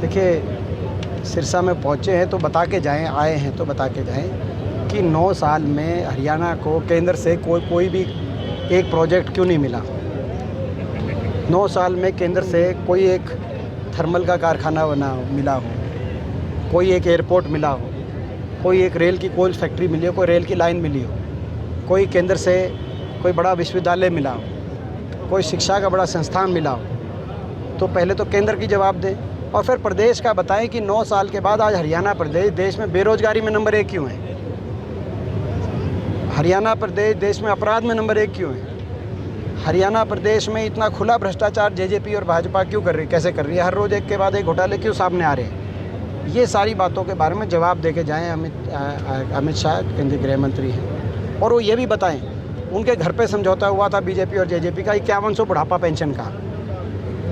देखिए, सिरसा में पहुँचे हैं तो बता के जाएँ, आए हैं तो बता के जाएँ कि 9 साल में हरियाणा को केंद्र से कोई भी एक प्रोजेक्ट क्यों नहीं मिला। 9 साल में केंद्र से कोई एक थर्मल का कारखाना मिला हो, कोई एक एयरपोर्ट मिला हो, कोई एक रेल की कोई फैक्ट्री मिली हो, कोई रेल की लाइन मिली हो, कोई केंद्र से कोई बड़ा विश्वविद्यालय मिला हो, कोई शिक्षा का बड़ा संस्थान मिला हो। तो पहले तो केंद्र की जवाब दें और फिर प्रदेश का बताएं कि 9 साल के बाद आज हरियाणा प्रदेश देश में बेरोजगारी में नंबर 1 क्यों है। हरियाणा प्रदेश देश में अपराध में नंबर 1 क्यों है। हरियाणा प्रदेश में इतना खुला भ्रष्टाचार जेजेपी और भाजपा क्यों कर रही, कैसे कर रही है। हर रोज़ एक के बाद एक घोटाले क्यों सामने आ रहे हैं। ये सारी बातों के बारे में जवाब दे के जाएँ। अमित शाह केंद्रीय गृह मंत्री हैं और वो ये भी बताएं उनके घर पे समझौता हुआ था बीजेपी और जेजेपी का 5100 बुढ़ापा पेंशन का,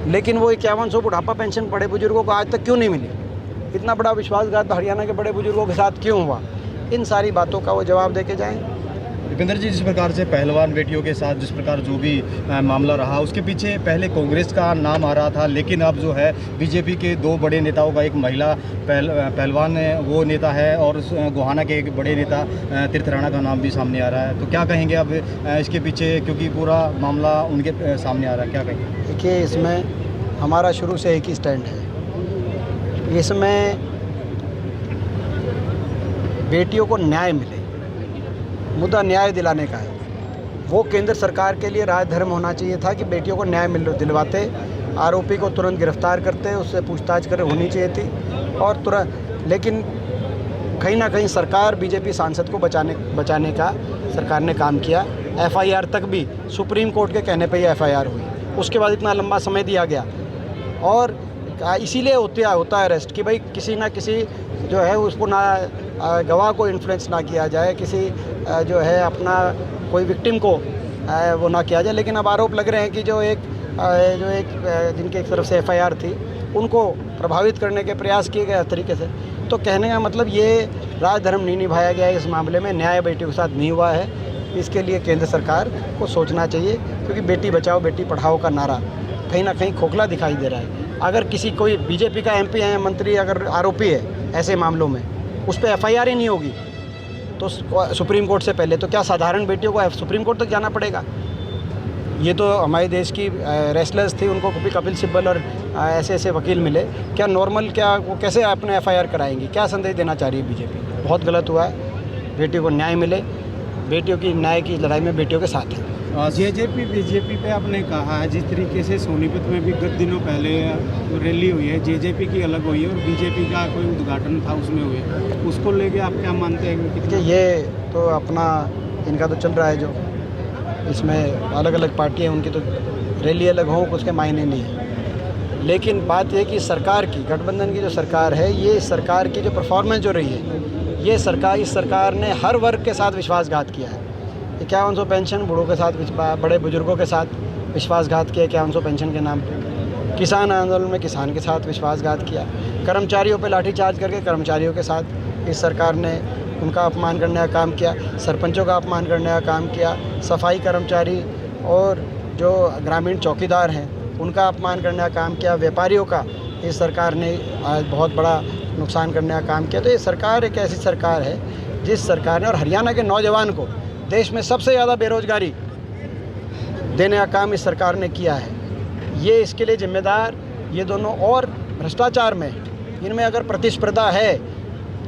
लेकिन वो 5100 बुढ़ापा पेंशन बड़े बुजुर्गों को आज तक क्यों नहीं मिली। इतना बड़ा विश्वासघात हरियाणा के बड़े बुजुर्गों के साथ क्यों हुआ। इन सारी बातों का वो जवाब दे के जाएँ। दीपेंद्र जी, जिस प्रकार से पहलवान बेटियों के साथ जिस प्रकार जो भी मामला रहा, उसके पीछे पहले कांग्रेस का नाम आ रहा था, लेकिन अब जो है बीजेपी के 2 बड़े नेताओं का, एक महिला पहलवान वो नेता है और गोहाना के एक बड़े नेता तीर्थ राणा का नाम भी सामने आ रहा है। तो क्या कहेंगे अब इसके पीछे, क्योंकि पूरा मामला उनके सामने आ रहा है, क्या कहेंगे? देखिए, इसमें हमारा शुरू से एक ही स्टैंड है। इसमें बेटियों को न्याय मिले, मुद्दा न्याय दिलाने का है। वो केंद्र सरकार के लिए राजधर्म होना चाहिए था कि बेटियों को न्याय दिलवाते, आरोपी को तुरंत गिरफ्तार करते, उससे पूछताछ कर होनी चाहिए थी और तुरंत। लेकिन कहीं ना कहीं सरकार बीजेपी सांसद को बचाने का सरकार ने काम किया। एफआईआर तक भी सुप्रीम कोर्ट के कहने पे ही एफआईआर हुई। उसके बाद इतना लंबा समय दिया गया और इसीलिए होता है अरेस्ट कि भाई किसी ना किसी जो है उसको ना गवाह को इन्फ्लुएंस ना किया जाए, किसी जो है अपना कोई विक्टिम को वो ना किया जाए। लेकिन अब आरोप लग रहे हैं कि जो एक जिनके एक तरफ से एफआईआर थी उनको प्रभावित करने के प्रयास किए गए इस तरीके से। तो कहने का मतलब ये राजधर्म नहीं निभाया गया इस मामले में, न्याय बेटियों के साथ नहीं हुआ है। इसके लिए केंद्र सरकार को सोचना चाहिए, क्योंकि बेटी बचाओ बेटी पढ़ाओ का नारा कहीं ना कहीं खोखला दिखाई दे रहा है। अगर कोई बीजेपी का एमपी है, मंत्री अगर आरोपी है ऐसे मामलों में, उस पर एफआईआर ही नहीं होगी तो सुप्रीम कोर्ट से पहले, तो क्या साधारण बेटियों को सुप्रीम कोर्ट तक जाना पड़ेगा। ये तो हमारे देश की रेसलर्स थी, उनको भी कपिल सिब्बल और ऐसे वकील मिले। क्या नॉर्मल, क्या वो कैसे अपने एफआईआर कराएंगी। क्या संदेश देना चाह रही है बीजेपी। बहुत गलत हुआ है। बेटियों को न्याय मिले, बेटियों की न्याय की लड़ाई में बेटियों के साथ है। जेजेपी बीजेपी पे आपने कहा है, जिस तरीके से सोनीपत में भी कुछ दिनों पहले रैली हुई है, जेजेपी की अलग हुई है और बीजेपी का कोई उद्घाटन था उसमें हुए, उसको लेके आप क्या मानते हैं कि ये तो अपना इनका तो चल रहा है, जो इसमें अलग अलग पार्टियाँ उनकी तो रैली अलग हो, उसके मायने नहीं है। लेकिन बात यह कि सरकार की, गठबंधन की जो सरकार है, ये सरकार की जो परफॉर्मेंस जो रही है, ये इस सरकार ने हर वर्ग के साथ विश्वासघात किया है। 5100 पेंशन बूढ़ों के साथ, बड़े बुजुर्गों के साथ विश्वासघात किया 5100 पेंशन के नाम पे। किसान आंदोलन में किसान के साथ विश्वासघात किया। कर्मचारियों पे लाठीचार्ज करके कर्मचारियों के साथ इस सरकार ने उनका अपमान करने का काम किया। सरपंचों का अपमान करने का काम किया। सफाई कर्मचारी और जो ग्रामीण चौकीदार हैं उनका अपमान करने का काम किया। व्यापारियों का इस सरकार ने आज बहुत बड़ा नुकसान करने का काम किया। तो ये सरकार एक ऐसी सरकार है जिस सरकार ने, और हरियाणा के नौजवान को देश में सबसे ज़्यादा बेरोजगारी देने का काम इस सरकार ने किया है। ये इसके लिए जिम्मेदार ये दोनों, और भ्रष्टाचार में इनमें अगर प्रतिस्पर्धा है,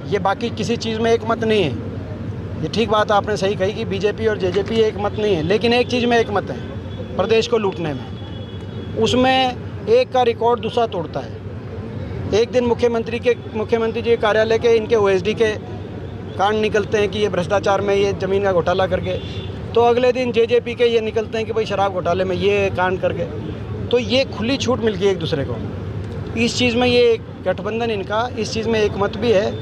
ये बाकी किसी चीज़ में एक मत नहीं है। ये ठीक बात आपने सही कही कि बीजेपी और जेजेपी एक मत नहीं है, लेकिन एक चीज़ में एक मत है, प्रदेश को लूटने में। उसमें एक का रिकॉर्ड दूसरा तोड़ता है। एक दिन मुख्यमंत्री जी के कार्यालय के इनके ओएसडी के कांड निकलते हैं कि ये भ्रष्टाचार में ये ज़मीन का घोटाला करके, तो अगले दिन जेजेपी के ये निकलते हैं कि भाई शराब घोटाले में ये कांड करके। तो ये खुली छूट मिल गई एक दूसरे को। इस चीज़ में ये गठबंधन इनका, इस चीज़ में एक मत भी है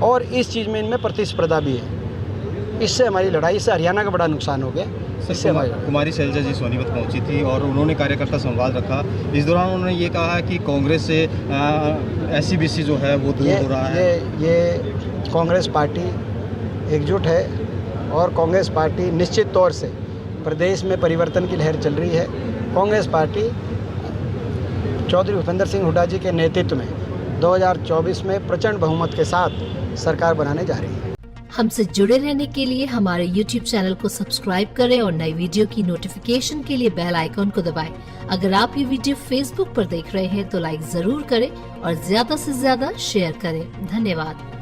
और इस चीज़ में इनमें प्रतिस्पर्धा भी है। इससे हमारी लड़ाई, इससे हरियाणा का बड़ा नुकसान हो गया। इससे कुमारी शैलजा जी सोनीपत पहुंची थी और उन्होंने कार्यकर्ता संवाद रखा। इस दौरान उन्होंने ये कहा कि कांग्रेस से SC-BC जो है वो दूर हो रहा है। ये कांग्रेस पार्टी एकजुट है और कांग्रेस पार्टी निश्चित तौर से प्रदेश में परिवर्तन की लहर चल रही है। कांग्रेस पार्टी चौधरी भूपेंद्र सिंह हुड्डा जी के नेतृत्व में 2024 में प्रचंड बहुमत के साथ सरकार बनाने जा रही है। हमसे जुड़े रहने के लिए हमारे YouTube चैनल को सब्सक्राइब करें और नई वीडियो की नोटिफिकेशन के लिए बेल आइकॉन को दबाएं। अगर आप ये वीडियो Facebook पर देख रहे हैं तो लाइक जरूर करें और ज्यादा से ज्यादा शेयर करें। धन्यवाद।